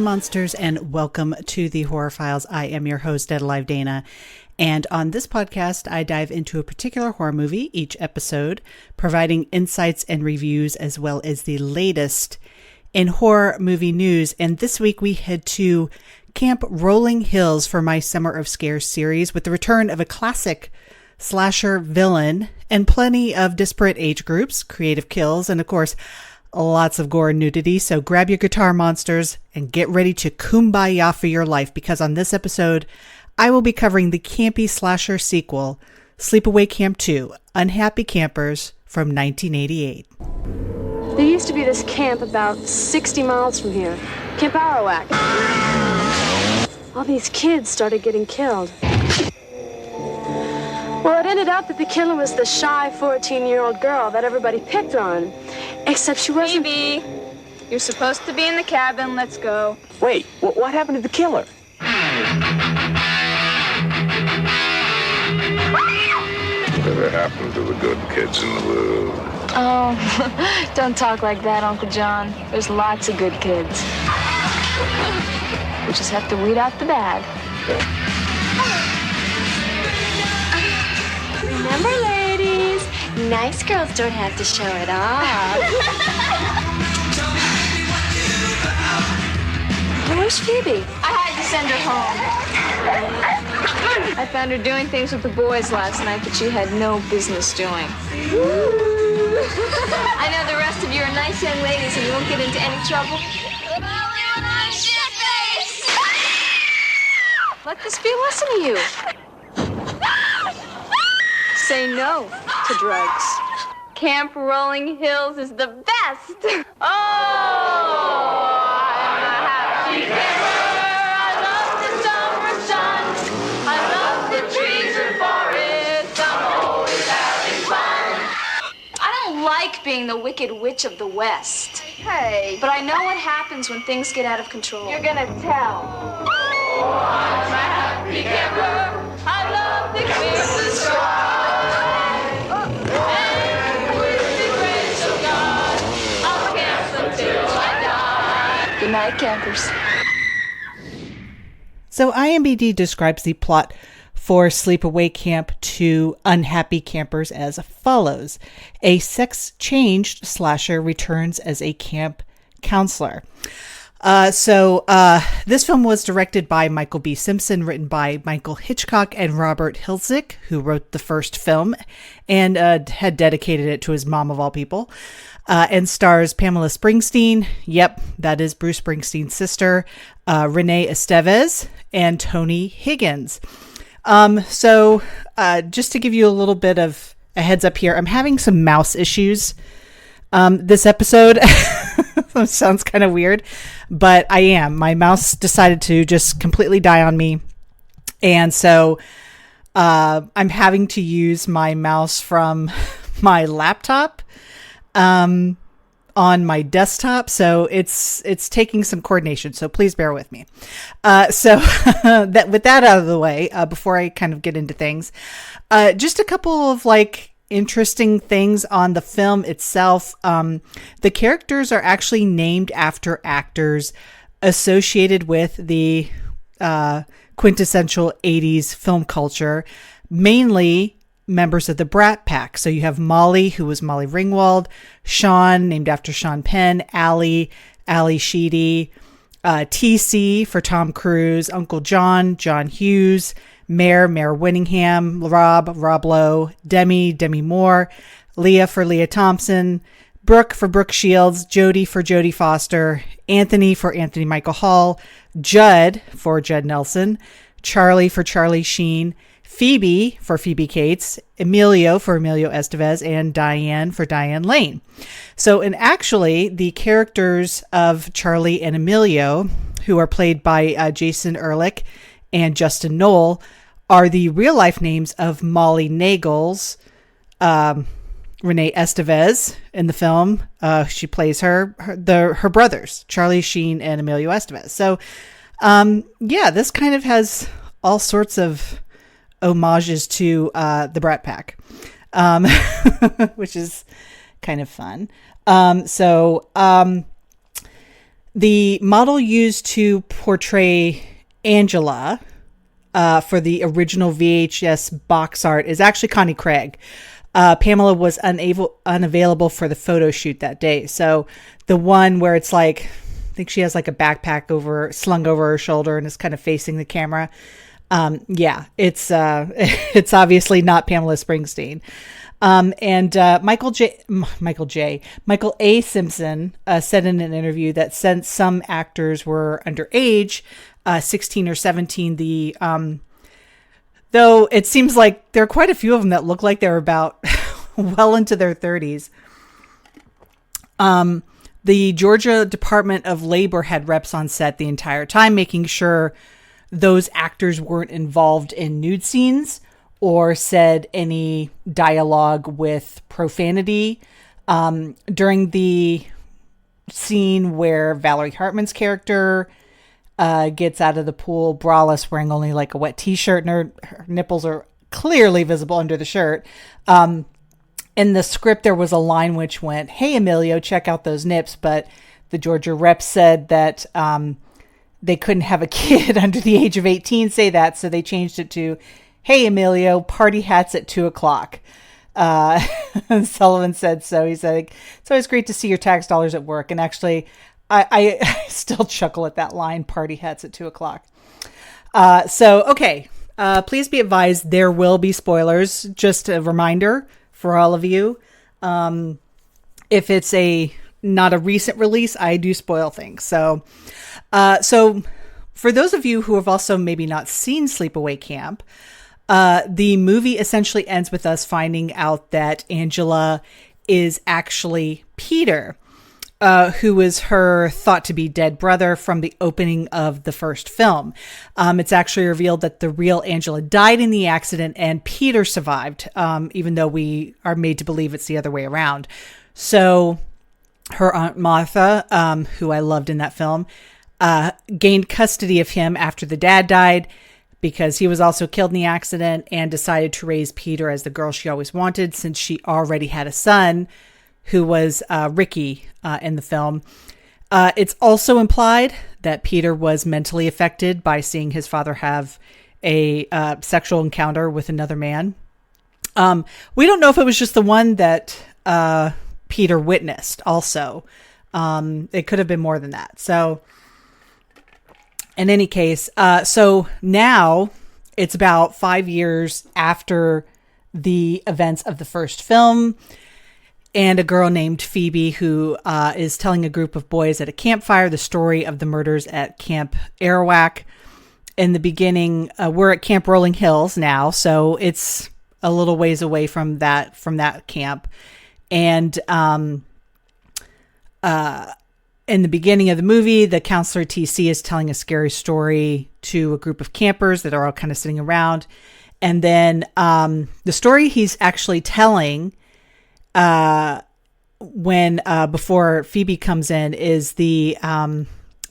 monsters, and welcome to the Horror Files. I am your host, Dead Alive Dana, and on this podcast, I dive into a particular horror movie each episode, providing insights and reviews as well as the latest in horror movie news. And this week we head to Camp Rolling Hills for my Summer of Scares series with the return of a classic slasher villain and plenty of disparate age groups, creative kills, and of course, lots of gore and nudity. So grab your guitar, monsters, and get ready to kumbaya for your life, because on this episode, I will be covering the campy slasher sequel, Sleepaway Camp 2, Unhappy Campers from 1988. There used to be this camp about 60 miles from here, Camp Arawak. All these kids started getting killed. Well, it ended up that the killer was the shy 14-year-old girl that everybody picked on. Except she wasn't... Baby, you're supposed to be in the cabin. Let's go. Wait, what happened to the killer? Whatever happened to the good kids in the world? Oh, don't talk like that, Uncle John. There's lots of good kids. We just have to weed out the bad. Remember, ladies, nice girls don't have to show it off. Where's Phoebe? I had to send her home. I found her doing things with the boys last night that she had no business doing. I know the rest of you are nice young ladies and you won't get into any trouble. Let this be a lesson to you. Say no to drugs. Camp Rolling Hills is the best. Oh, I'm a happy camper. I love the summer sun. I love the trees and forests. I'm always having fun. I don't like being the wicked witch of the West. Hey. But I know what happens when things get out of control. You're gonna tell. Oh, I'm a happy camper. I love the clear blue sky. Good night, campers. So IMDb describes the plot for Sleepaway Camp 2 Unhappy Campers as follows. A sex-changed slasher returns as a camp counselor. This film was directed by Michael B. Simpson, written by Michael Hitchcock and Robert Hiltzik, who wrote the first film and had dedicated it to his mom of all people, and stars Pamela Springsteen. Yep, that is Bruce Springsteen's sister, Renee Estevez, and Tony Higgins. Just to give you a little bit of a heads up here, I'm having some mouse issues this episode. That sounds kind of weird, but I am. My mouse decided to just completely die on me. And so I'm having to use my mouse from my laptop on my desktop. So it's taking some coordination. So please bear with me. With that out of the way, before I kind of get into things, just a couple of interesting things on the film itself. The characters are actually named after actors associated with the quintessential 80s film culture, mainly members of the Brat Pack. So you have Molly, who was Molly Ringwald, Sean, named after Sean Penn, Allie Sheedy, TC for Tom Cruise, Uncle John, John Hughes, Mayor Winningham, Rob Lowe, Demi Moore, Leah for Leah Thompson, Brooke for Brooke Shields, Jodie for Jodie Foster, Anthony for Anthony Michael Hall, Judd for Judd Nelson, Charlie for Charlie Sheen, Phoebe for Phoebe Cates, Emilio for Emilio Estevez, and Diane for Diane Lane. So, and actually, the characters of Charlie and Emilio, who are played by Jason Ehrlich and Justin Knoll, are the real life names of Molly Nagels, Renee Estevez in the film. She plays her brothers, Charlie Sheen and Emilio Estevez. So, this kind of has all sorts of homages to the Brat Pack, which is kind of fun. The model used to portray Angela for the original VHS box art is actually Connie Craig. Pamela was unavailable for the photo shoot that day. So the one where it's like, I think she has like a backpack slung over her shoulder and is kind of facing the camera. Yeah, it's obviously not Pamela Springsteen. And Michael A. Simpson said in an interview that since some actors were underage, 16 or 17, though it seems like there are quite a few of them that look like they're about well into their 30s. The Georgia Department of Labor had reps on set the entire time, making sure those actors weren't involved in nude scenes or said any dialogue with profanity. During the scene where Valerie Hartman's character gets out of the pool braless, wearing only like a wet t-shirt, and her nipples are clearly visible under the shirt. In the script, there was a line which went, "Hey, Emilio, check out those nips." But the Georgia rep said that they couldn't have a kid under the age of 18 say that, so they changed it to, "Hey, Emilio, party hats at 2:00. Sullivan said so. He said, "It's always great to see your tax dollars at work." And actually, I still chuckle at that line, "party hats at 2:00. Okay. Please be advised, there will be spoilers. Just a reminder for all of you. If it's not a recent release, I do spoil things. So for those of you who have also maybe not seen Sleepaway Camp, the movie essentially ends with us finding out that Angela is actually Peter, who is her thought to be dead brother from the opening of the first film. It's actually revealed that the real Angela died in the accident and Peter survived, even though we are made to believe it's the other way around. So her Aunt Martha, who I loved in that film, gained custody of him after the dad died, because he was also killed in the accident, and decided to raise Peter as the girl she always wanted, since she already had a son who was Ricky in the film. It's also implied that Peter was mentally affected by seeing his father have a sexual encounter with another man. We don't know if it was just the one that Peter witnessed also. It could have been more than that. So in any case, so now it's about 5 years after the events of the first film, and a girl named Phoebe who is telling a group of boys at a campfire the story of the murders at Camp Arawak. In the beginning, we're at Camp Rolling Hills now, so it's a little ways away from that camp. And in the beginning of the movie, the counselor TC is telling a scary story to a group of campers that are all kind of sitting around. And then the story he's actually telling when before Phoebe comes in is the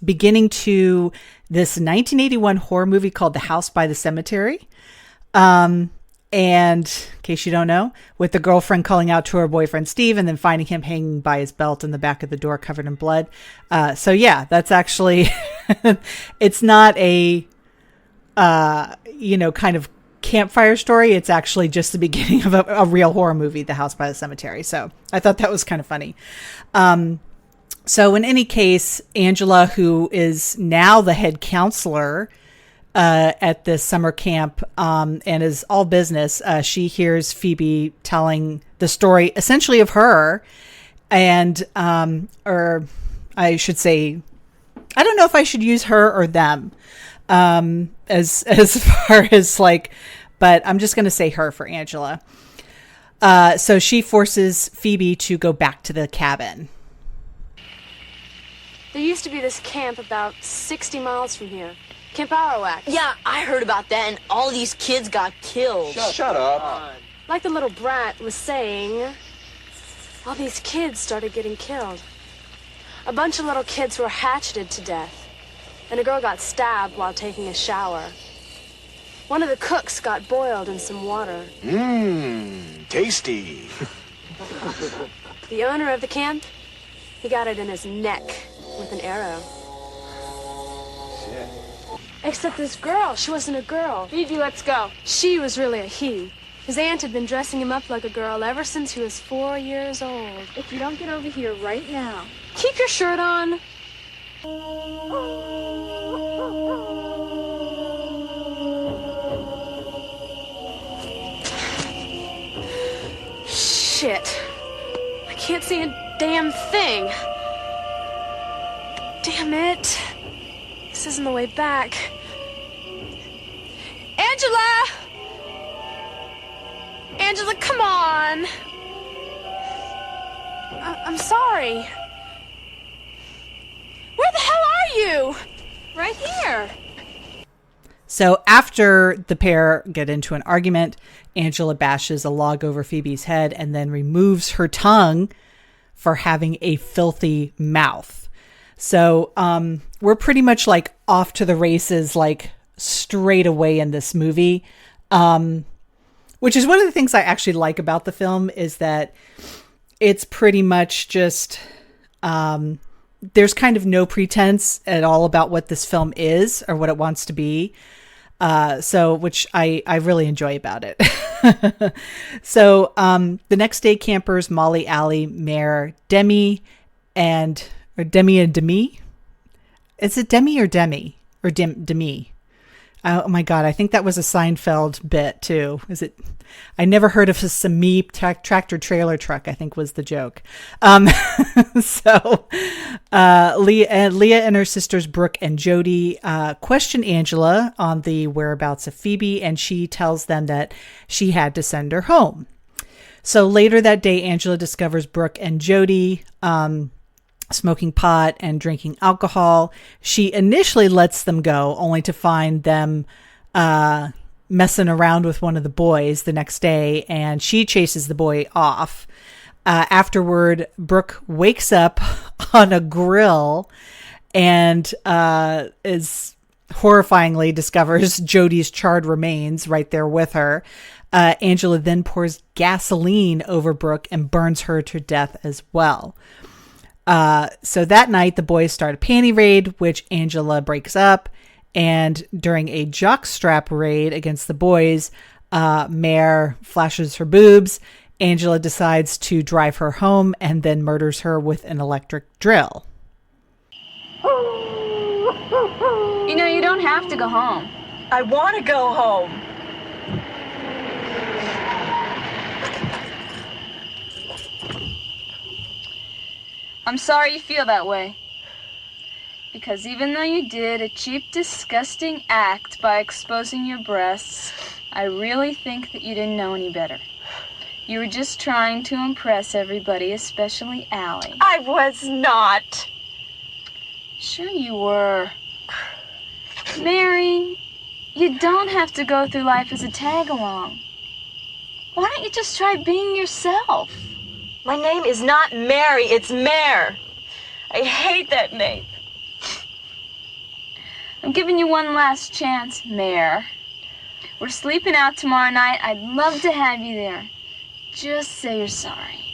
beginning to this 1981 horror movie called The House by the Cemetery. And in case you don't know, with the girlfriend calling out to her boyfriend Steve and then finding him hanging by his belt in the back of the door covered in blood. So yeah, that's actually, it's not a, kind of campfire story. It's actually just the beginning of a real horror movie, The House by the Cemetery. So I thought that was kind of funny. So in any case, Angela, who is now the head counselor at this summer camp and is all business, she hears Phoebe telling the story essentially of her, and or I should say, I don't know if I should use her or them as far as like, but I'm just going to say her for Angela. So she forces Phoebe to go back to the cabin. There used to be this camp about 60 miles from here. Camp Arawak. Yeah, I heard about that, and all these kids got killed. Shut up. Like the little brat was saying, all these kids started getting killed. A bunch of little kids were hatcheted to death, and a girl got stabbed while taking a shower. One of the cooks got boiled in some water. Tasty. The owner of the camp, he got it in his neck with an arrow. Shit. Except this girl, she wasn't a girl. Phoebe, let's go. She was really a he. His aunt had been dressing him up like a girl ever since he was 4 years old. If you don't get over here right now. Keep your shirt on. Shit. I can't see a damn thing. Damn it. This isn't the way back. Angela! Angela, come on! I'm sorry. Where the hell are you? Right here. So after the pair get into an argument, Angela bashes a log over Phoebe's head and then removes her tongue for having a filthy mouth. So we're pretty much like off to the races, like straight away in this movie. Which is one of the things I actually like about the film, is that it's pretty much just, there's kind of no pretense at all about what this film is or what it wants to be. Which I really enjoy about it. So the next day, campers Molly, Allie, Mare, Demi and Demi. Is it Demi or Demi? Or Demi? Oh my God, I think that was a Seinfeld bit too. Is it? I never heard of a Semi tractor trailer truck, I think was the joke. Leah and her sisters Brooke and Jody question Angela on the whereabouts of Phoebe, and she tells them that she had to send her home. So later that day, Angela discovers Brooke and Jody smoking pot and drinking alcohol. She initially lets them go, only to find them messing around with one of the boys the next day, and she chases the boy off. Afterward, Brooke wakes up on a grill and is horrifyingly discovers Jody's charred remains right there with her. Angela then pours gasoline over Brooke and burns her to death as well. So that night, the boys start a panty raid, which Angela breaks up. And during a jockstrap raid against the boys, Mare flashes her boobs. Angela decides to drive her home and then murders her with an electric drill. You know, you don't have to go home. I want to go home. I'm sorry you feel that way. Because even though you did a cheap, disgusting act by exposing your breasts, I really think that you didn't know any better. You were just trying to impress everybody, especially Allie. I was not. Sure you were. Mary, you don't have to go through life as a tag-along. Why don't you just try being yourself? My name is not Mary, it's Mare. I hate that name. I'm giving you one last chance, Mare. We're sleeping out tomorrow night. I'd love to have you there. Just say you're sorry.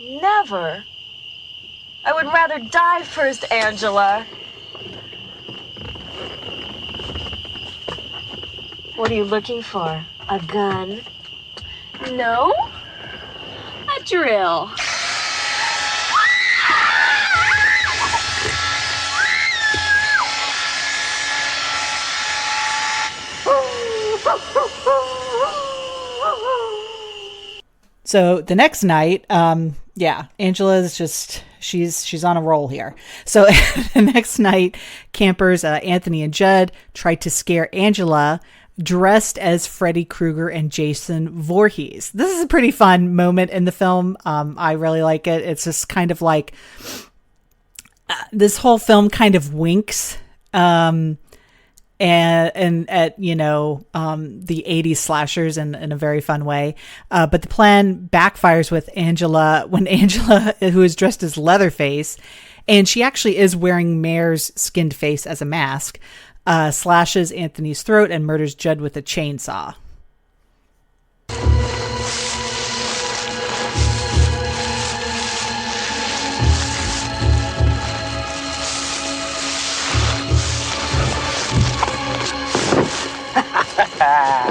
Never. I would rather die first, Angela. What are you looking for? A gun? No? A drill. So the next night, Angela's just, she's on a roll here. So the next night, campers Anthony and Judd try to scare Angela dressed as Freddy Krueger and Jason Voorhees. This is a pretty fun moment in the film. I really like it. It's just kind of like this whole film kind of winks and at, the 80s slashers in a very fun way. But the plan backfires with Angela when Angela, who is dressed as Leatherface, and she actually is wearing Mare's skinned face as a mask, slashes Anthony's throat and murders Judd with a chainsaw.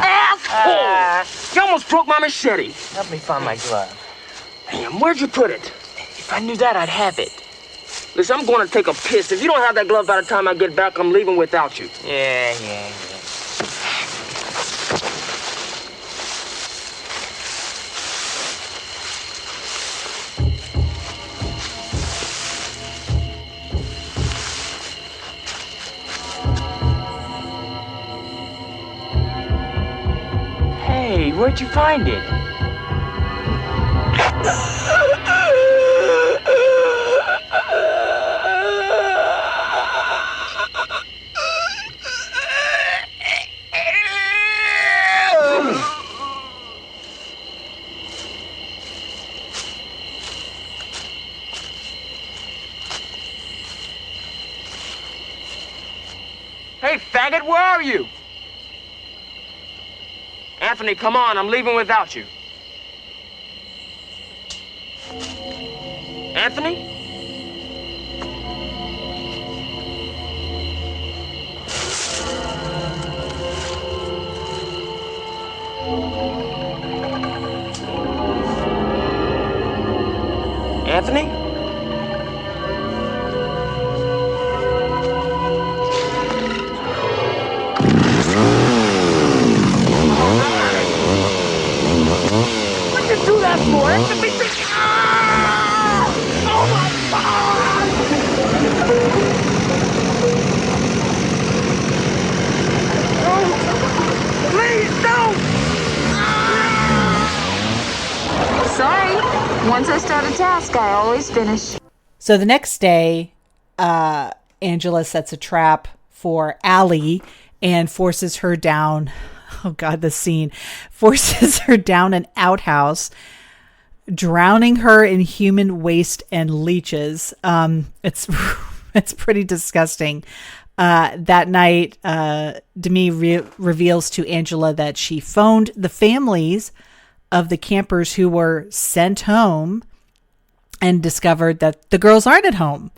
Asshole! You almost broke my machete. Help me find my glove. Damn, where'd you put it? If I knew that, I'd have it. Listen, I'm going to take a piss. If you don't have that glove by the time I get back, I'm leaving without you. Yeah. Hey, where'd you find it? Hey, faggot, where are you? Anthony, come on, I'm leaving without you. Anthony? Anthony? What'd you do that for? That's the big thing. Ah! Oh my God! No! Please, don't! Sorry. Once I start a task, I always finish. So the next day, Angela sets a trap for Allie and forces her down. Oh God, the scene forces her down an outhouse, drowning her in human waste and leeches. It's pretty disgusting. That night, Demi reveals to Angela that she phoned the families of the campers who were sent home and discovered that the girls aren't at home.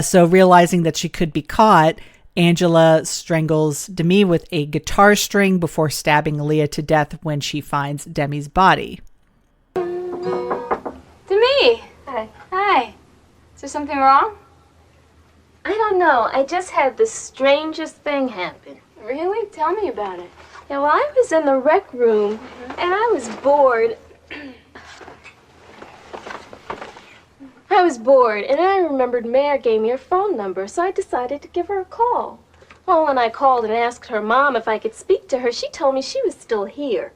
So realizing that she could be caught, Angela strangles Demi with a guitar string before stabbing Leah to death when she finds Demi's body. Demi! Hi. Hi. Is there something wrong? I don't know. I just had the strangest thing happen. Really? Tell me about it. Yeah, well, I was in the rec room, and I was bored. And I remembered Mare gave me her phone number, so I decided to give her a call. Well, when I called and asked her mom if I could speak to her, she told me she was still here.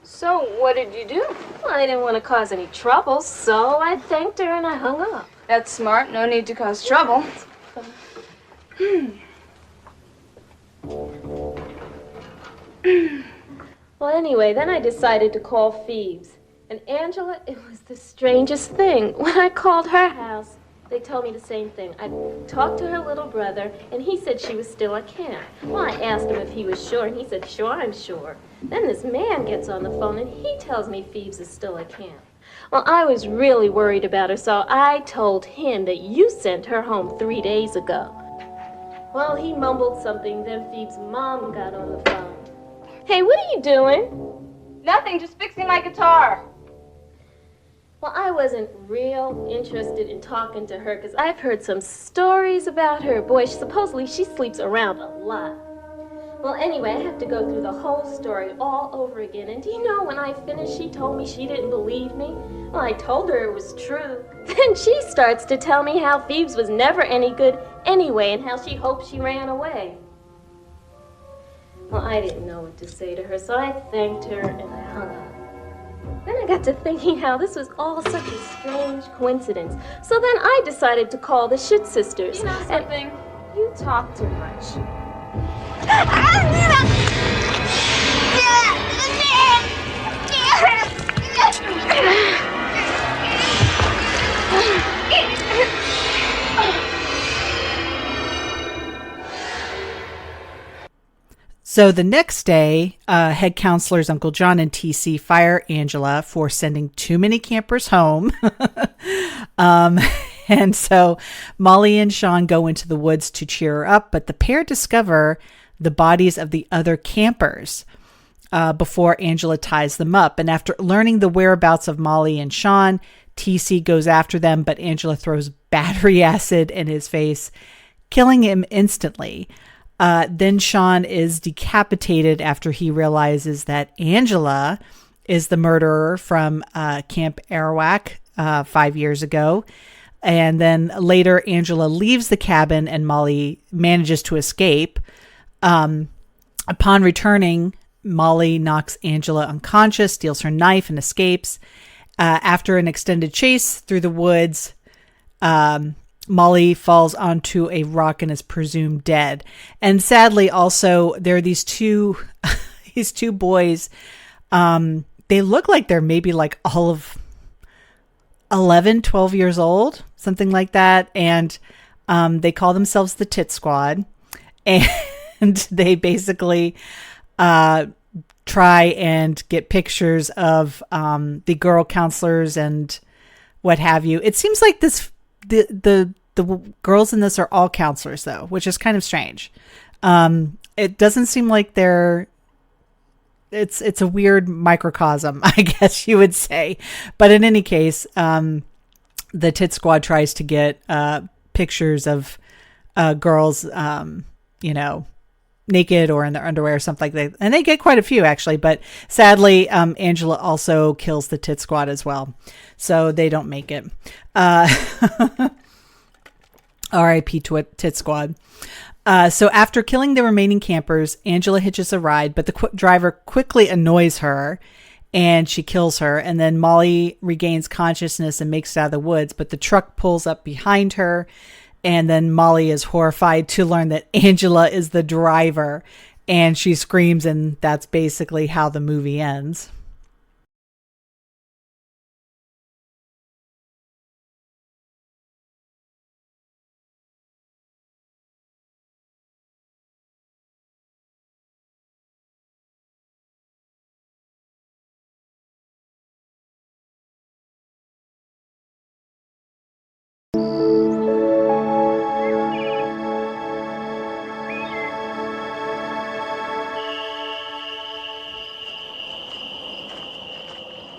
So, what did you do? Well, I didn't want to cause any trouble, so I thanked her and I hung up. That's smart. No need to cause trouble. Well, anyway, then I decided to call Phoebes. And Angela, it was the strangest thing. When I called her house, they told me the same thing. I talked to her little brother, and he said she was still at camp. Well, I asked him if he was sure, and he said, sure, I'm sure. Then this man gets on the phone, and he tells me Phoebes is still at camp. Well, I was really worried about her, so I told him that you sent her home 3 days ago. Well, he mumbled something, then Phoebes' mom got on the phone. Hey, what are you doing? Nothing, just fixing my guitar. Well, I wasn't real interested in talking to her because I've heard some stories about her. Boy, supposedly she sleeps around a lot. Well, anyway, I have to go through the whole story all over again. And do you know, when I finished, she told me she didn't believe me. Well, I told her it was true. Then she starts to tell me how Phoebes was never any good anyway and how she hoped she ran away. Well, I didn't know what to say to her, so I thanked her and I hung up. Then I got to thinking how this was all such a strange coincidence. So then I decided to call the Shit Sisters. You know something? You talk too much. So the next day, head counselors Uncle John and TC fire Angela for sending too many campers home. And so Molly and Sean go into the woods to cheer her up, but the pair discover the bodies of the other campers before Angela ties them up. And after learning the whereabouts of Molly and Sean, TC goes after them, but Angela throws battery acid in his face, killing him instantly. Then Sean is decapitated after he realizes that Angela is the murderer from Camp Arawak 5 years ago. And then later, Angela leaves the cabin and Molly manages to escape. Upon returning, Molly knocks Angela unconscious, steals her knife, and escapes. After an extended chase through the woods, Molly falls onto a rock and is presumed dead. And sadly, also, there are these two boys. They look like they're maybe like all of 11, 12 years old, something like that. And they call themselves the Tit Squad. And they basically try and get pictures of the girl counselors and what have you. It seems like the girls in this are all counselors, though, which is kind of strange. It doesn't seem like it's a weird microcosm, I guess you would say. But in any case, the Tit Squad tries to get pictures of girls, naked or in their underwear or something like that. And they get quite a few, actually. But sadly, Angela also kills the Tit Squad as well. So they don't make it. R.I.P. Tit Squad. So after killing the remaining campers, Angela hitches a ride, but the driver quickly annoys her and she kills her. And then Molly regains consciousness and makes it out of the woods, but the truck pulls up behind her. And then Molly is horrified to learn that Angela is the driver, and she screams, and that's basically how the movie ends.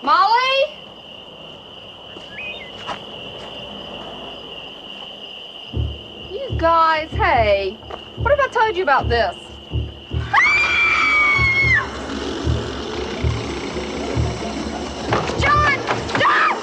Molly? You guys, hey. What have I told you about this? John! John!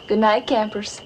Good night, campers.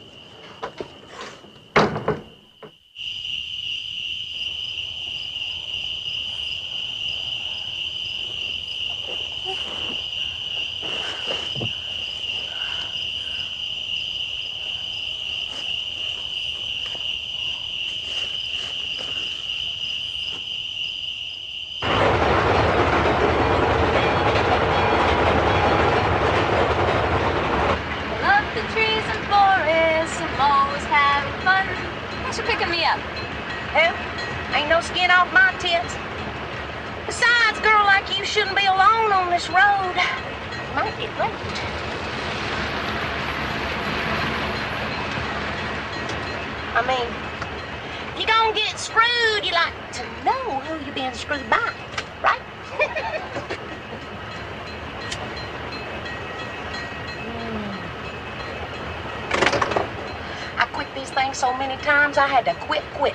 So many times I had to quit.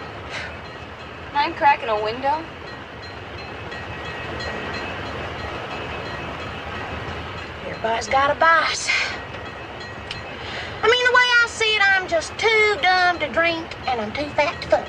I'm cracking a window. Everybody's got a vice. I mean, the way I see it, I'm just too dumb to drink and I'm too fat to fuck.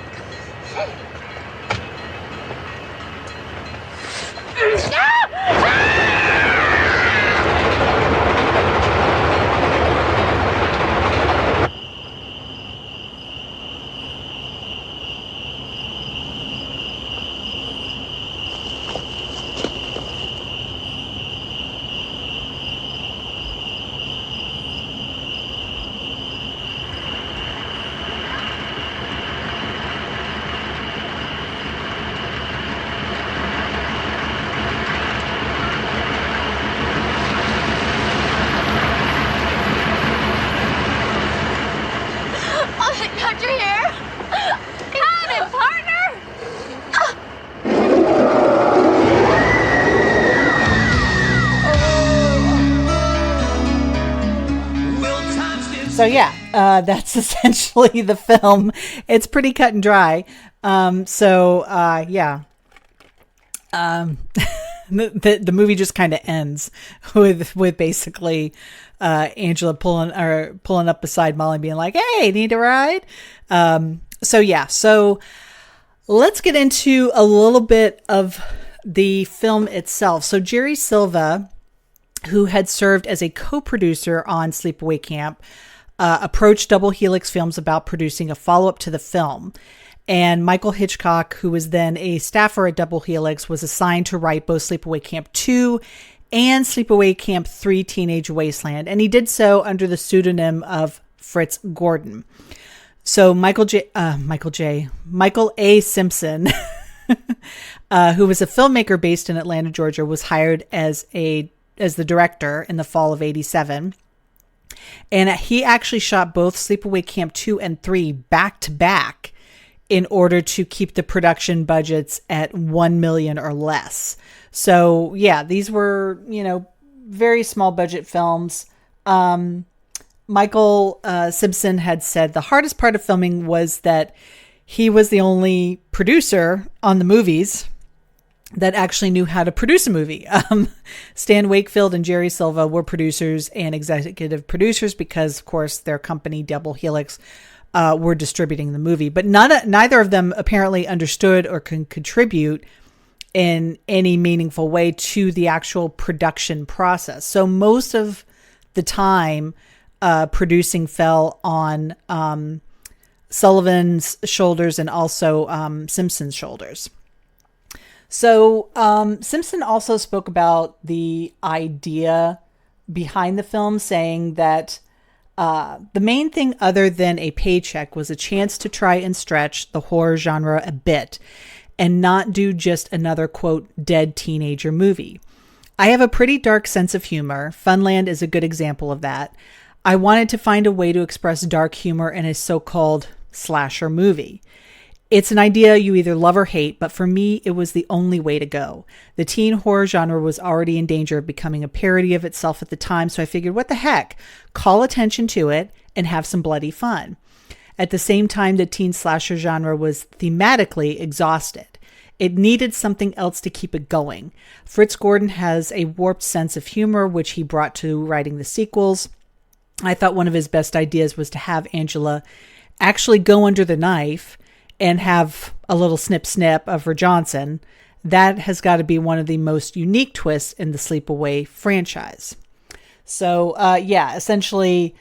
So yeah, that's essentially the film. It's pretty cut and dry. Yeah. The movie just kind of ends with basically Angela pulling up beside Molly and being like, "Hey, need a ride?" So let's get into a little bit of the film itself. So Jerry Silva, who had served as a co-producer on Sleepaway Camp, approached Double Helix Films about producing a follow-up to the film. And Michael Hitchcock, who was then a staffer at Double Helix, was assigned to write both Sleepaway Camp 2 and Sleepaway Camp 3 Teenage Wasteland. And he did so under the pseudonym of Fritz Gordon. So Michael A. Simpson, who was a filmmaker based in Atlanta, Georgia, was hired as the director in the fall of '87. And he actually shot both Sleepaway Camp 2 and 3 back to back in order to keep the production budgets at $1 million or less. So yeah, these were, very small budget films. Michael Simpson had said the hardest part of filming was that he was the only producer on the movies that actually knew how to produce a movie. Stan Wakefield and Jerry Silva were producers and executive producers because, of course, their company, Double Helix, were distributing the movie. But neither of them apparently understood or can contribute in any meaningful way to the actual production process. So most of the time, producing fell on Sullivan's shoulders and also Simpson's shoulders. So Simpson also spoke about the idea behind the film, saying that the main thing other than a paycheck was a chance to try and stretch the horror genre a bit and not do just another, quote, dead teenager movie. I have a pretty dark sense of humor. Funland is a good example of that. I wanted to find a way to express dark humor in a so-called slasher movie. It's an idea you either love or hate, but for me, it was the only way to go. The teen horror genre was already in danger of becoming a parody of itself at the time, so I figured, what the heck? Call attention to it and have some bloody fun. At the same time, the teen slasher genre was thematically exhausted. It needed something else to keep it going. Fritz Gordon has a warped sense of humor, which he brought to writing the sequels. I thought one of his best ideas was to have Angela actually go under the knife and have a little snip of her Johnson. That has got to be one of the most unique twists in the Sleepaway franchise. So, essentially,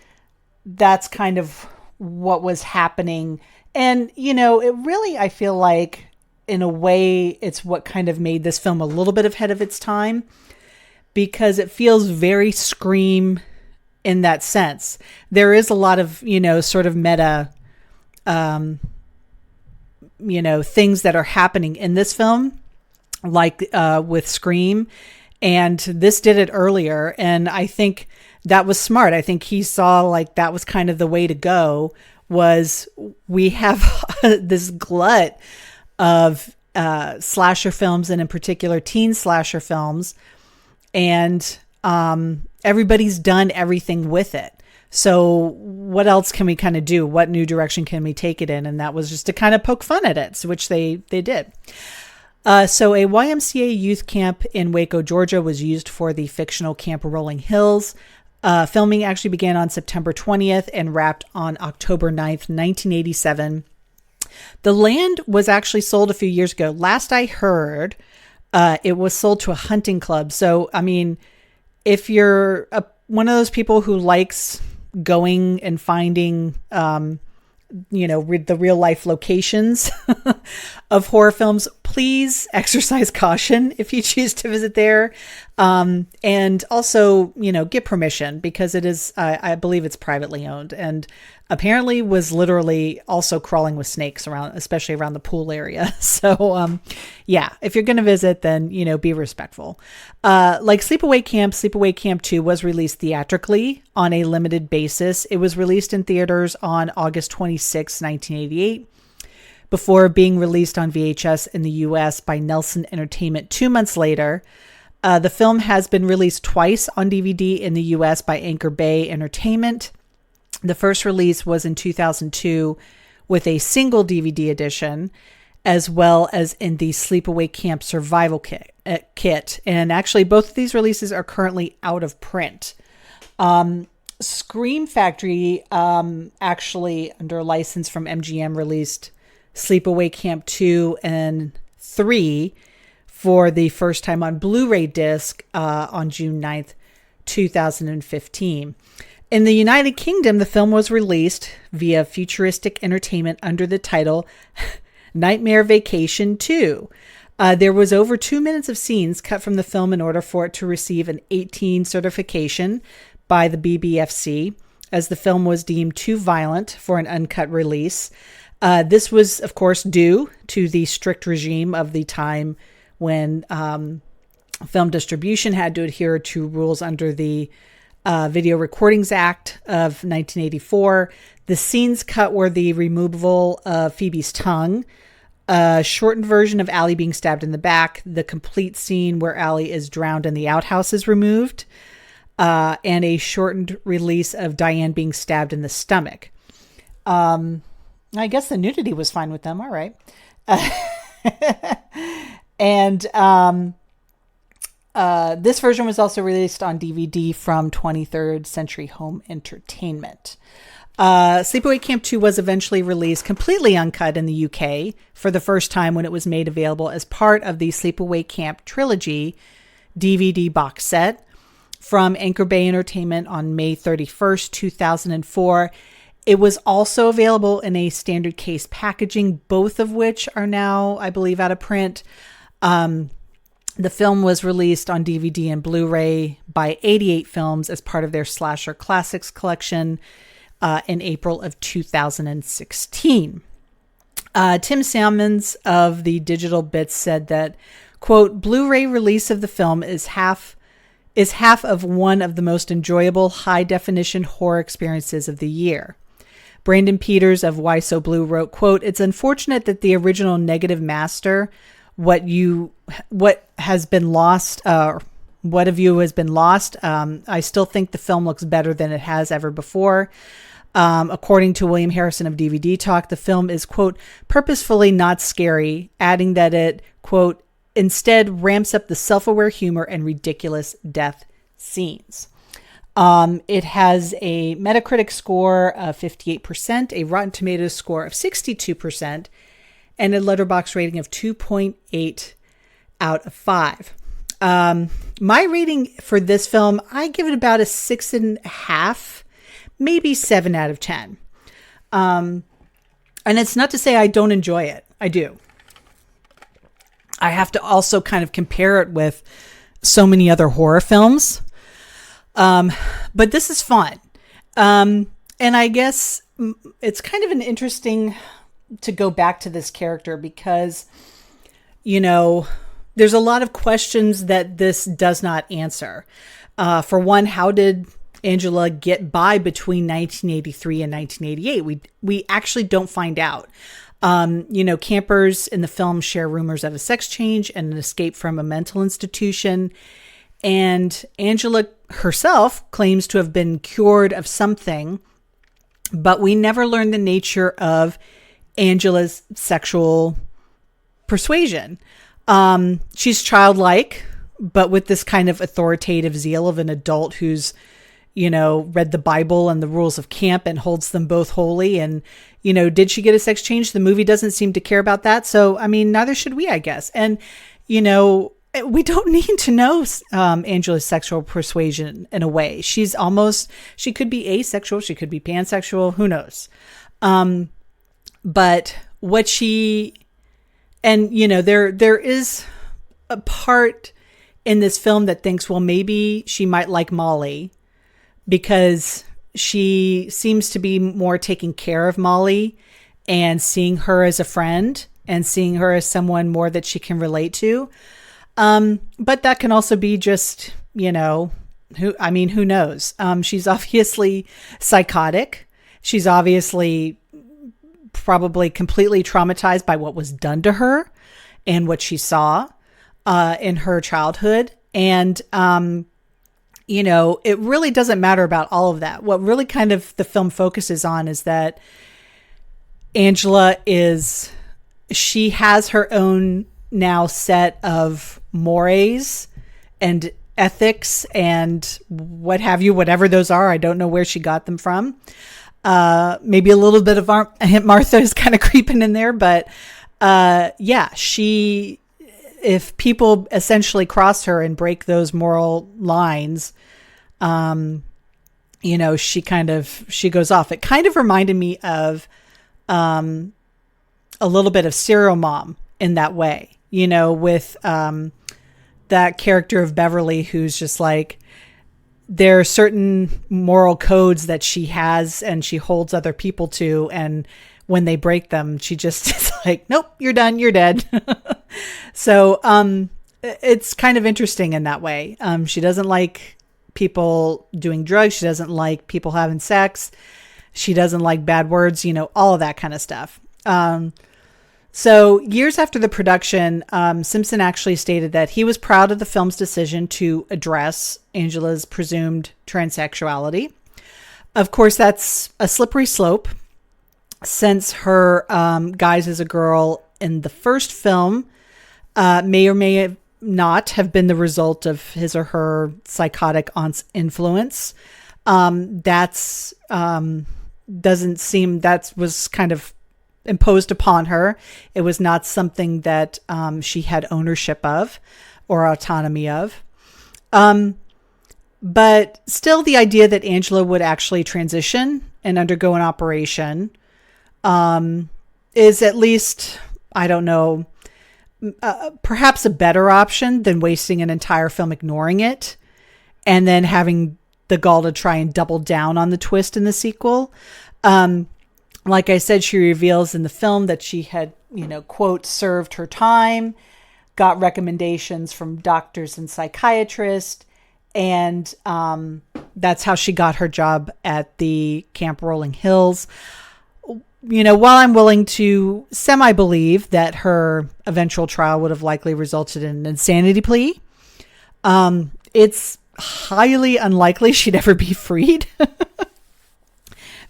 that's kind of what was happening. And, it really, I feel like, in a way, it's what kind of made this film a little bit ahead of its time, because it feels very Scream in that sense. There is a lot of, sort of meta, things that are happening in this film, like with Scream, and this did it earlier. And I think that was smart. I think he saw like that was kind of the way to go, was we have this glut of slasher films, and in particular teen slasher films, and everybody's done everything with it. So what else can we kind of do? What new direction can we take it in? And that was just to kind of poke fun at it, which they did. So a YMCA youth camp in Waco, Georgia was used for the fictional Camp Rolling Hills. Filming actually began on September 20th and wrapped on October 9th, 1987. The land was actually sold a few years ago. Last I heard, it was sold to a hunting club. So, I mean, if you're one of those people who likes going and finding, the real life locations of horror films, please exercise caution if you choose to visit there. And also, get permission, because it is, I believe it's privately owned, and apparently was literally also crawling with snakes around, especially around the pool area. So, if you're going to visit, then, be respectful. Like Sleepaway Camp 2 was released theatrically on a limited basis. It was released in theaters on August 26, 1988, before being released on VHS in the US by Nelson Entertainment 2 months later. The film has been released twice on DVD in the US by Anchor Bay Entertainment. The first release was in 2002 with a single DVD edition, as well as in the Sleepaway Camp Survival Kit. And actually, both of these releases are currently out of print. Scream Factory, actually under license from MGM, released Sleepaway Camp 2 and 3 for the first time on Blu-ray disc on June 9th, 2015. In the United Kingdom, the film was released via Futuristic Entertainment under the title Nightmare Vacation 2. There was over 2 minutes of scenes cut from the film in order for it to receive an 18 certification by the BBFC, as the film was deemed too violent for an uncut release. This was, of course, due to the strict regime of the time when film distribution had to adhere to rules under the Video Recordings Act of 1984. The scenes cut were the removal of Phoebe's tongue, a shortened version of Allie being stabbed in the back, the complete scene where Allie is drowned in the outhouse is removed, and a shortened release of Diane being stabbed in the stomach. I guess the nudity was fine with them. All right. And this version was also released on DVD from 23rd Century Home Entertainment. Sleepaway Camp 2 was eventually released completely uncut in the UK for the first time when it was made available as part of the Sleepaway Camp Trilogy DVD box set from Anchor Bay Entertainment on May 31st, 2004. It was also available in a standard case packaging, both of which are now, I believe, out of print. The film was released on DVD and Blu-ray by 88 Films as part of their Slasher Classics collection in April of 2016. Tim Salmons of the Digital Bits said that, quote, Blu-ray release of the film is half of one of the most enjoyable high-definition horror experiences of the year. Brandon Peters of Why So Blue wrote, quote, it's unfortunate that the original negative master, what has been lost, what of you has been lost. I still think the film looks better than it has ever before. According to William Harrison of DVD Talk, the film is, quote, purposefully not scary, adding that it, quote, instead ramps up the self-aware humor and ridiculous death scenes. It has a Metacritic score of 58%, a Rotten Tomatoes score of 62%, and a Letterboxd rating of 2.8 out of 5. My rating for this film, I give it about a 6.5, maybe 7 out of 10. And it's not to say I don't enjoy it. I do. I have to also kind of compare it with so many other horror films. But this is fun. And I guess it's kind of an interesting to go back to this character because, you know, there's a lot of questions that this does not answer. For one, how did Angela get by between 1983 and 1988? We actually don't find out. You know, campers in the film share rumors of a sex change and an escape from a mental institution. And Angela herself claims to have been cured of something, but we never learn the nature of Angela's sexual persuasion. She's childlike, but with this kind of authoritative zeal of an adult who's, you know, read the Bible and the rules of camp and holds them both holy. And, you know, did she get a sex change? The movie doesn't seem to care about that. So, I mean, neither should we, I guess. And, you know, we don't need to know Angela's sexual persuasion in a way. She could be asexual. She could be pansexual. Who knows? But what she, and, you know, there is a part in this film that thinks, well, maybe she might like Molly because she seems to be more taking care of Molly and seeing her as a friend and seeing her as someone more that she can relate to. But that can also be just, you know, who knows? She's obviously psychotic. She's obviously probably completely traumatized by what was done to her and what she saw in her childhood. And, it really doesn't matter about all of that. What really kind of the film focuses on is that Angela she has her own now set of mores and ethics and what have you, whatever those are. I don't know where she got them from. Maybe a little bit of Aunt Martha is kind of creeping in there, but if people essentially cross her and break those moral lines, she goes off. It kind of reminded me of a little bit of Serial Mom in that way, with that character of Beverly, who's just like, there are certain moral codes that she has and she holds other people to. And when they break them, she just is like, nope, you're done. You're dead. So it's kind of interesting in that way. She doesn't like people doing drugs. She doesn't like people having sex. She doesn't like bad words, all of that kind of stuff. So years after the production, Simpson actually stated that he was proud of the film's decision to address Angela's presumed transsexuality. Of course, that's a slippery slope, since her guise as a girl in the first film may or may not have been the result of his or her psychotic aunt's influence. That was kind of imposed upon her. It was not something that she had ownership of or autonomy of. But still, the idea that Angela would actually transition and undergo an operation is at least, I don't know, perhaps a better option than wasting an entire film ignoring it and then having the gall to try and double down on the twist in the sequel. Like I said, she reveals in the film that she had, quote, served her time, got recommendations from doctors and psychiatrists, and that's how she got her job at the Camp Rolling Hills. While I'm willing to semi-believe that her eventual trial would have likely resulted in an insanity plea, it's highly unlikely she'd ever be freed.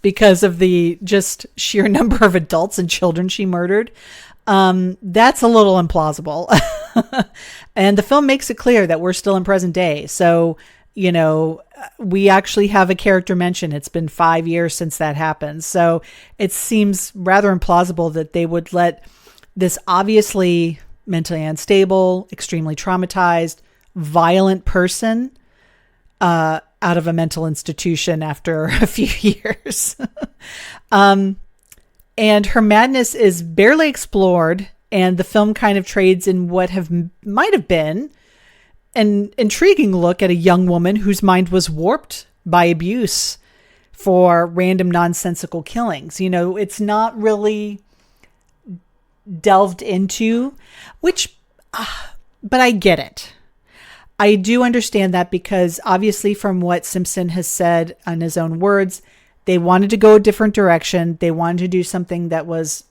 Because of the just sheer number of adults and children she murdered. That's a little implausible. And the film makes it clear that we're still in present day. So, we actually have a character mention. It's been 5 years since that happened. So it seems rather implausible that they would let this obviously mentally unstable, extremely traumatized, violent person out of a mental institution after a few years. And her madness is barely explored, and the film kind of trades in what might have been an intriguing look at a young woman whose mind was warped by abuse for random nonsensical killings. It's not really delved into, but I get it. I do understand that, because obviously from what Simpson has said in his own words, they wanted to go a different direction. They wanted to do something that was,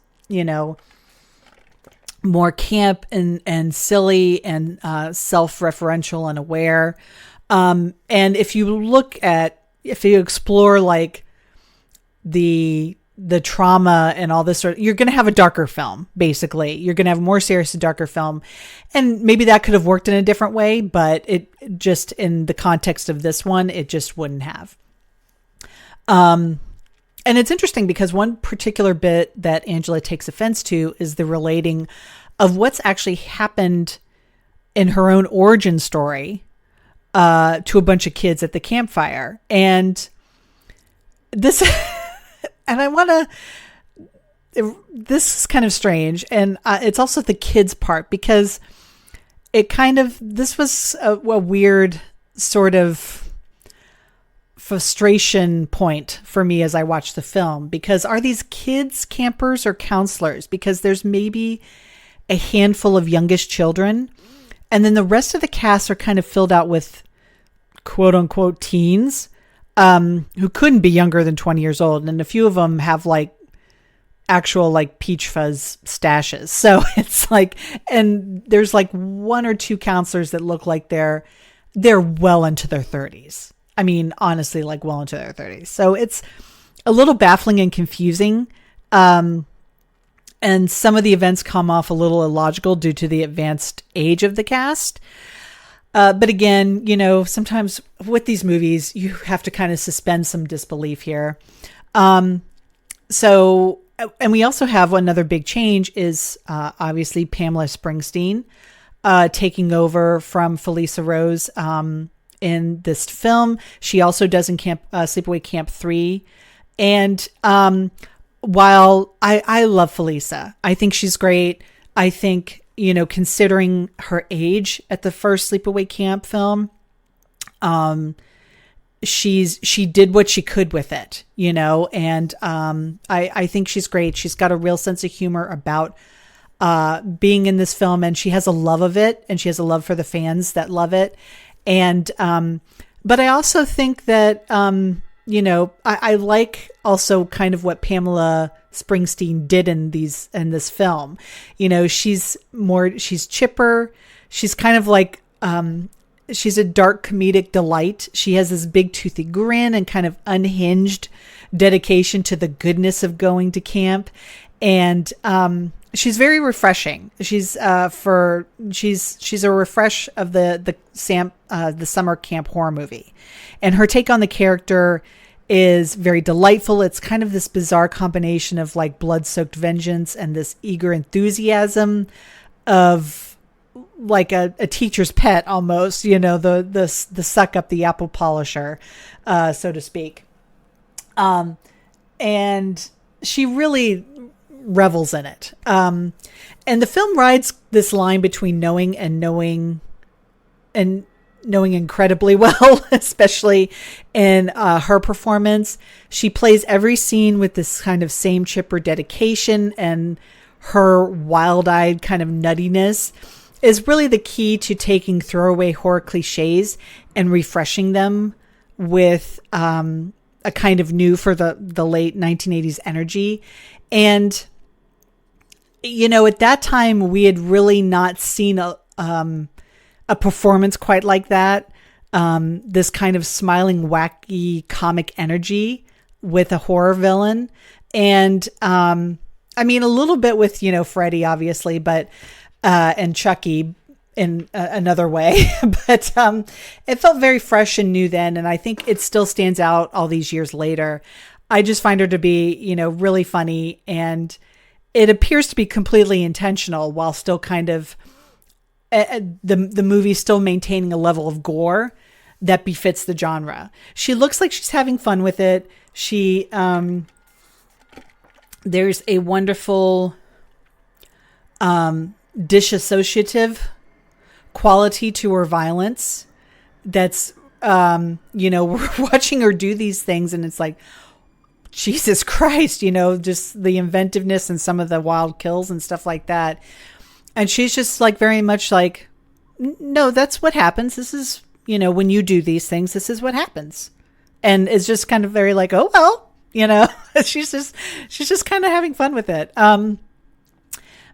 more camp and silly and self-referential and aware. And if you explore like the trauma and all this you're going to have a darker film. Basically, you're going to have a more serious and darker film, and maybe that could have worked in a different way, but it just, in the context of this one, it just wouldn't have. And it's interesting because one particular bit that Angela takes offense to is the relating of what's actually happened in her own origin story to a bunch of kids at the campfire. And this, and I want to, this is kind of strange. And it's also the kids part, because this was a weird sort of frustration point for me as I watched the film, because are these kids campers or counselors? Because there's maybe a handful of youngest children, and then the rest of the cast are kind of filled out with quote unquote teens who couldn't be younger than 20 years old. And a few of them have like actual like peach fuzz stashes. So it's like, and there's like one or two counselors that look like they're they're well into their 30s. I mean, honestly, like well into their 30s. So it's a little baffling and confusing. And some of the events come off a little illogical due to the advanced age of the cast. But again, you know, sometimes with these movies, you have to kind of suspend some disbelief here. So, and we also have another big change is obviously Pamela Springsteen taking over from Felissa Rose in this film. She also does in Sleepaway Camp 3. And while I love Felissa, I think she's great. I think, you know, considering her age at the first Sleepaway Camp film, she did what she could with it, you know, and I think she's great. She's got a real sense of humor about being in this film, and she has a love of it, and she has a love for the fans that love it. And but I also think that you know, I like also kind of what Pamela Springsteen did in this film. You know, she's chipper. She's kind of like, she's a dark comedic delight. She has this big toothy grin and kind of unhinged dedication to the goodness of going to camp. And, she's very refreshing. She's a refresh of the summer camp horror movie, and her take on the character is very delightful. It's kind of this bizarre combination of like blood-soaked vengeance and this eager enthusiasm of like a teacher's pet almost, you know, the suck up the apple polisher, so to speak. And she really revels in it. And the film rides this line between knowing incredibly well, especially in her performance. She plays every scene with this kind of same chipper dedication, and her wild-eyed kind of nuttiness is really the key to taking throwaway horror cliches and refreshing them with a kind of new for the late 1980s energy. And you know, at that time we had really not seen a performance quite like that. This kind of smiling, wacky comic energy with a horror villain. And, I mean, a little bit with, you know, Freddy, obviously, but, and Chucky in another way, but, it felt very fresh and new then. And I think it still stands out all these years later. I just find her to be, you know, really funny, and it appears to be completely intentional while still kind of, the movie still maintaining a level of gore that befits the genre. She looks like she's having fun with it. She, there's a wonderful, disassociative quality to her violence. That's, you know, we're watching her do these things and it's like, Jesus Christ, you know, just the inventiveness and some of the wild kills and stuff like that. And she's just like very much like, no, that's what happens. This is, you know, when you do these things, this is what happens. And it's just kind of very like, oh, well, you know, she's just kind of having fun with it.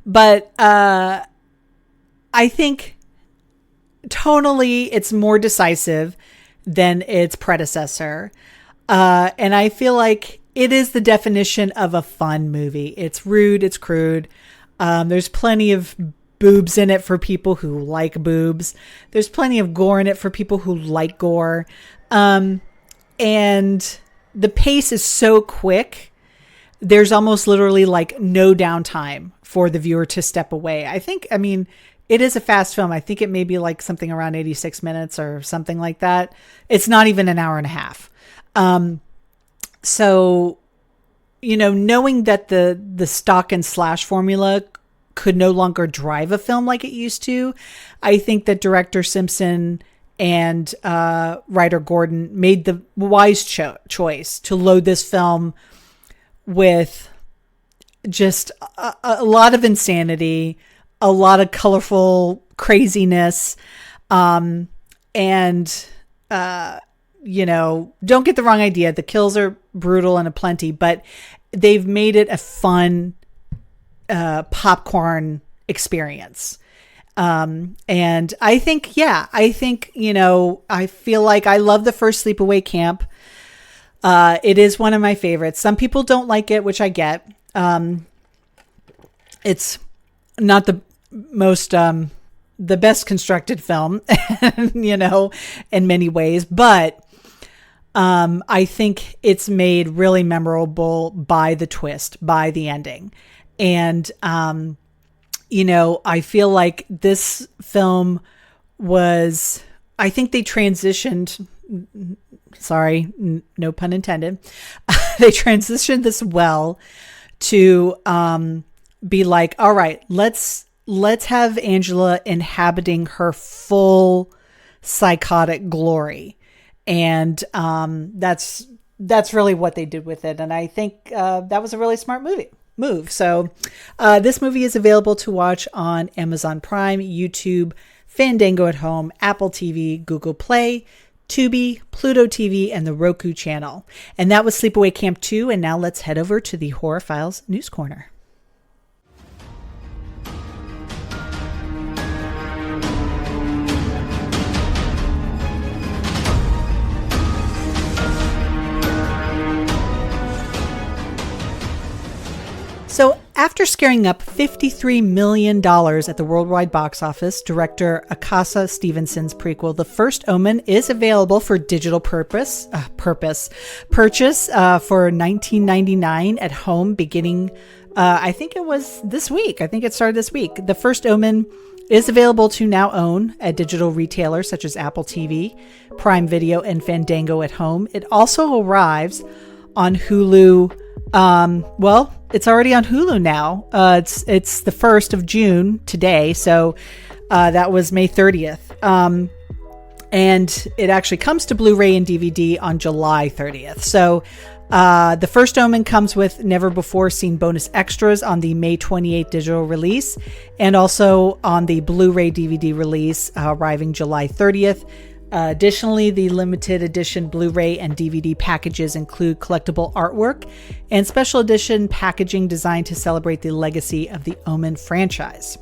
But I think tonally it's more decisive than its predecessor. And I feel like it is the definition of a fun movie. It's rude. It's crude. There's plenty of boobs in it for people who like boobs. There's plenty of gore in it for people who like gore. And the pace is so quick. There's almost literally like no downtime for the viewer to step away. I mean, it is a fast film. I think it may be like something around 86 minutes or something like that. It's not even an hour and a half. So, you know, knowing that the stock and slash formula could no longer drive a film like it used to, I think that director Simpson and writer Gordon made the wise choice to load this film with just a lot of insanity, a lot of colorful craziness, and you know, don't get the wrong idea. The kills are brutal and aplenty, but they've made it a fun popcorn experience. And I think, I feel like I love the first Sleepaway Camp. It is one of my favorites. Some people don't like it, which I get. It's not the most, the best constructed film, in many ways, but I think it's made really memorable by the twist, by the ending. And, I feel like this film I think they transitioned, sorry, no pun intended. They transitioned this well to be like, all right, let's have Angela inhabiting her full psychotic glory. And that's really what they did with it. And I think that was a really smart move. So this movie is available to watch on Amazon Prime, YouTube, Fandango at Home, Apple TV, Google Play, Tubi, Pluto TV, and the Roku channel. And that was Sleepaway Camp 2. And now let's head over to the Horror Files News Corner. So after scaring up $53 million at the worldwide box office, director Akasa Stevenson's prequel, The First Omen, is available for digital purchase for $19.99 at home beginning, I think it was this week. I think it started this week. The First Omen is available to now own at digital retailers such as Apple TV, Prime Video, and Fandango at Home. It also arrives on Hulu. It's already on Hulu now. It's the 1st of June today. So, that was May 30th. And it actually comes to Blu-ray and DVD on July 30th. So, The First Omen comes with never before seen bonus extras on the May 28th digital release and also on the Blu-ray DVD release, arriving July 30th. Additionally, the limited edition Blu-ray and DVD packages include collectible artwork and special edition packaging designed to celebrate the legacy of the Omen franchise.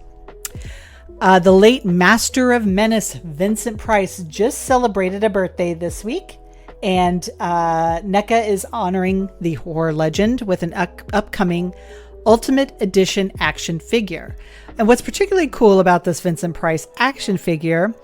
The late master of menace, Vincent Price, just celebrated a birthday this week, and NECA is honoring the horror legend with an upcoming Ultimate Edition action figure. And what's particularly cool about this Vincent Price action figure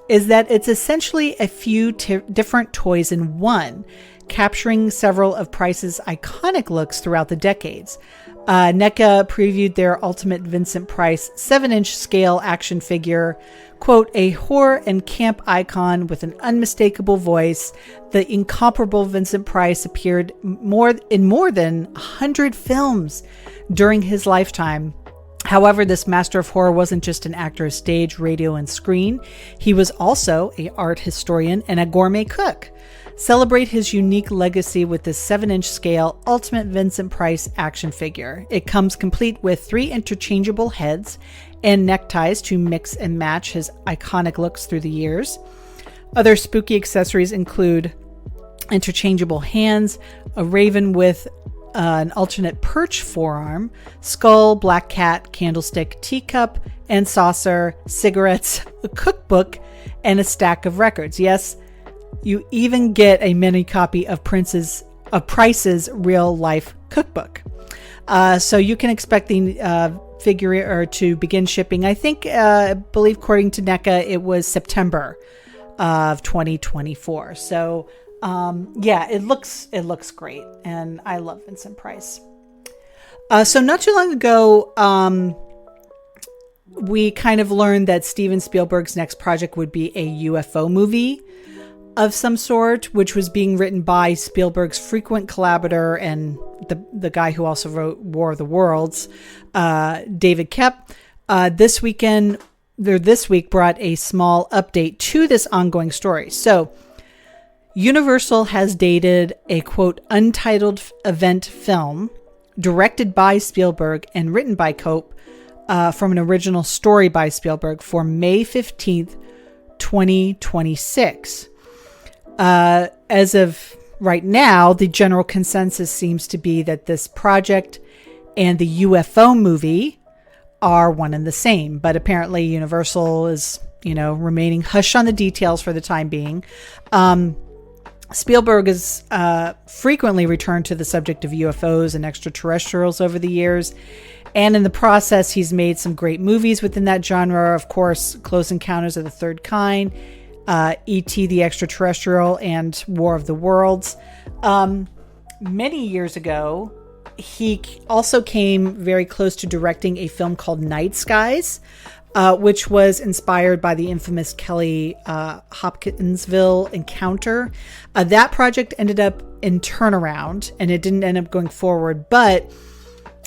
is that it's essentially a few different toys in one, capturing several of Price's iconic looks throughout the decades. NECA previewed their Ultimate Vincent Price 7-inch scale action figure, quote, a horror and camp icon with an unmistakable voice. The incomparable Vincent Price appeared in more than 100 films during his lifetime. However, this master of horror wasn't just an actor of stage, radio, and screen. He was also an art historian and a gourmet cook. Celebrate his unique legacy with this 7-inch scale Ultimate Vincent Price action figure. It comes complete with 3 interchangeable heads and neckties to mix and match his iconic looks through the years. Other spooky accessories include interchangeable hands, a raven with an alternate perch forearm, skull, black cat, candlestick, teacup, and saucer, cigarettes, a cookbook, and a stack of records. Yes, you even get a mini copy of Price's real life cookbook. So you can expect the figure to begin shipping. I believe according to NECA, it was September of 2024. So it looks great, and I love Vincent Price. So not too long ago, we kind of learned that Steven Spielberg's next project would be a UFO movie of some sort, which was being written by Spielberg's frequent collaborator and the guy who also wrote War of the Worlds, David Koepp. This week brought a small update to this ongoing story. So Universal has dated a, quote, untitled event film directed by Spielberg and written by Koepp from an original story by Spielberg for May 15th, 2026. As of right now, the general consensus seems to be that this project and the UFO movie are one and the same, but apparently Universal is, remaining hush on the details for the time being. Spielberg has frequently returned to the subject of UFOs and extraterrestrials over the years. And in the process, he's made some great movies within that genre. Of course, Close Encounters of the Third Kind, E.T. the Extraterrestrial, and War of the Worlds. Many years ago, he also came very close to directing a film called Night Skies, which was inspired by the infamous Kelly Hopkinsville encounter. That project ended up in turnaround, and it didn't end up going forward, but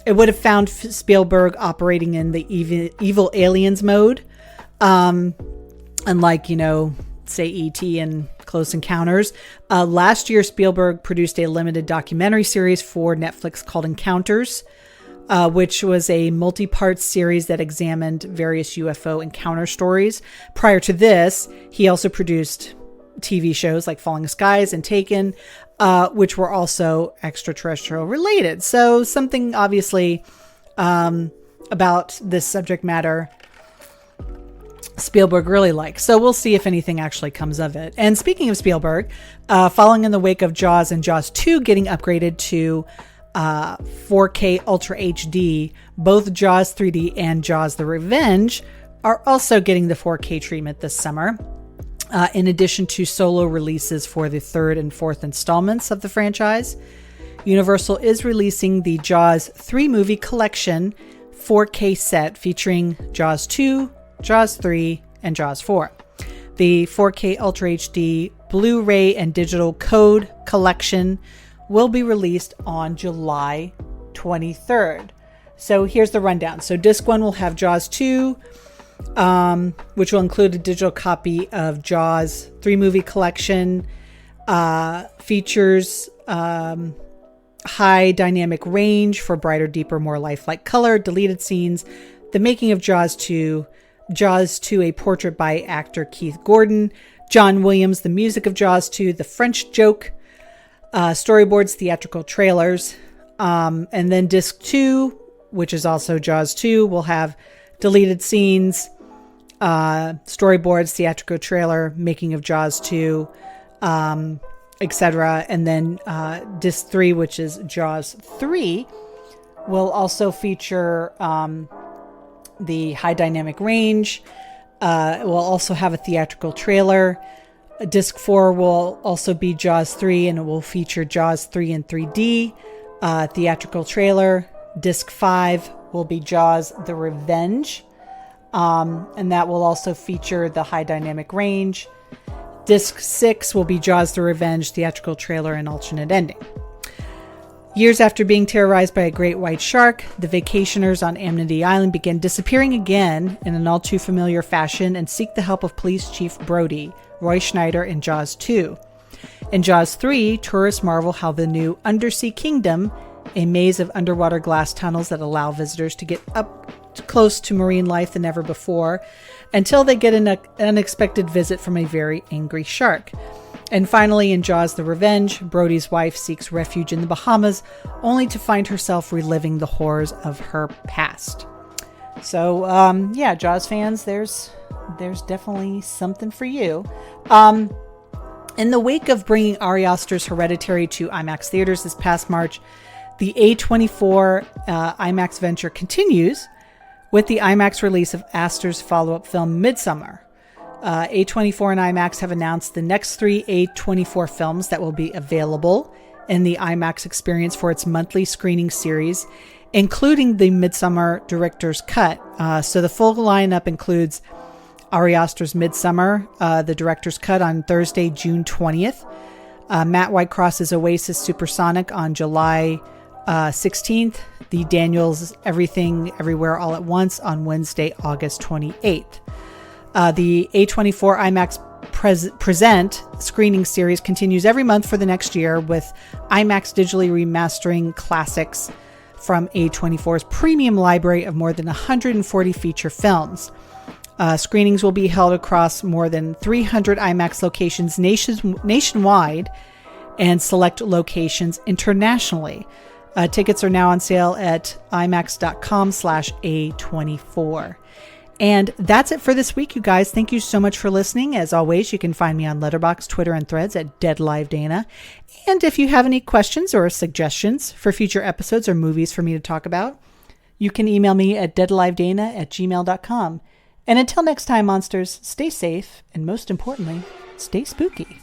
it would have found Spielberg operating in the evil aliens mode, unlike, say E.T. and Close Encounters. Last year, Spielberg produced a limited documentary series for Netflix called Encounters, which was a multi-part series that examined various UFO encounter stories. Prior to this, he also produced TV shows like Falling Skies and Taken, which were also extraterrestrial related. So something obviously about this subject matter Spielberg really likes. So we'll see if anything actually comes of it. And speaking of Spielberg, following in the wake of Jaws and Jaws 2 getting upgraded to 4K Ultra HD, both Jaws 3D and Jaws the Revenge are also getting the 4K treatment this summer. In addition to solo releases for the third and fourth installments of the franchise, Universal is releasing the Jaws 3 movie collection 4K set featuring Jaws 2, Jaws 3, and Jaws 4. The 4K Ultra HD Blu-ray and digital code collection will be released on July 23rd. So here's the rundown. So disc 1 will have Jaws 2, which will include a digital copy of Jaws 3 movie collection, features high dynamic range for brighter, deeper, more lifelike color, deleted scenes, the making of Jaws 2, Jaws 2, a portrait by actor Keith Gordon, John Williams, the music of Jaws 2, the French joke, storyboards, theatrical trailers, and then disc 2, which is also Jaws 2, will have deleted scenes, storyboards, theatrical trailer, making of Jaws 2, etc. And then disc 3, which is Jaws 3, will also feature the high dynamic range. It will also have a theatrical trailer. Disc 4 will also be Jaws 3, and it will feature Jaws 3 in 3D, theatrical trailer. Disc 5 will be Jaws the Revenge, and that will also feature the high dynamic range. Disc 6 will be Jaws the Revenge, theatrical trailer, and alternate ending. Years after being terrorized by a great white shark, the vacationers on Amity Island begin disappearing again in an all too familiar fashion and seek the help of Police Chief Brody, Roy Schneider, in Jaws 2. In Jaws 3, tourists marvel how the new Undersea Kingdom, a maze of underwater glass tunnels that allow visitors to get up close to marine life than ever before, until they get an unexpected visit from a very angry shark. And finally, in Jaws the Revenge, Brody's wife seeks refuge in the Bahamas, only to find herself reliving the horrors of her past. So, yeah, Jaws fans, there's definitely something for you. In the wake of bringing Ari Aster's Hereditary to IMAX theaters this past March, the A24 IMAX venture continues with the IMAX release of Aster's follow-up film Midsommar. A24 and IMAX have announced the next 3 A24 films that will be available in the IMAX experience for its monthly screening series, including the Midsommar director's cut. So the full lineup includes Ari Aster's Midsommar, the director's cut on Thursday, June 20th, Matt Whitecross's Oasis Supersonic on July 16th, the Daniels Everything Everywhere All at Once on Wednesday, August 28th. The A24 IMAX Present screening series continues every month for the next year, with IMAX digitally remastering classics from A24's premium library of more than 140 feature films. Screenings will be held across more than 300 IMAX locations nationwide and select locations internationally. Tickets are now on sale at imax.com/A24. And that's it for this week, you guys. Thank you so much for listening. As always, you can find me on Letterboxd, Twitter, and Threads at DeadLiveDana. And if you have any questions or suggestions for future episodes or movies for me to talk about, you can email me at deadlivedana@gmail.com. And until next time, monsters, stay safe, and most importantly, stay spooky.